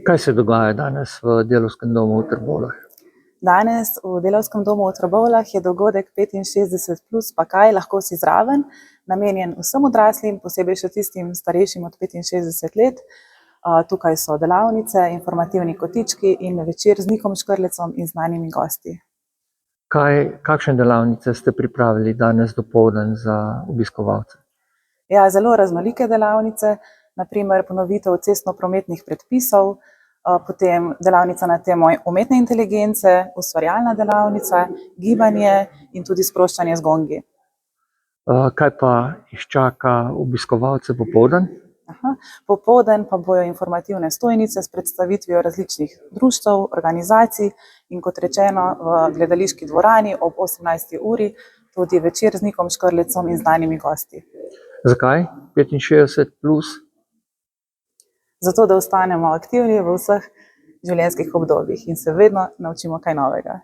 Kaj se dogaja danes v Delavskem domu v Trbovljah? Danes v Delavskem domu v Trbovljah je dogodek 65+, pa kaj, lahko si zraven, namenjen vsem odraslim, posebej še tistim starejšim od 65 let. Tukaj so delavnice, informativni kotički in večer z Nikom Škrlecom in znanimi gosti. Kakšne delavnice ste pripravili danes dopoldan za obiskovalce? Ja, zelo raznolike delavnice, na primer ponovitev cestno-prometnih predpisov, potem delavnica na temo umetne inteligence, ustvarjalna delavnica, gibanje in tudi sproščanje z gongi. Kaj pa jih čaka obiskovalce popoldan? Popoldan pa bojo informativne stojnice s predstavitvijo različnih društev, organizacij in kot rečeno v gledališki dvorani ob 18. uri tudi večer z Nikom Škrlecom in znanimi gosti. Zakaj 65+? Zato, da ostanemo aktivni v vseh življenjskih obdobjih in se vedno naučimo kaj novega.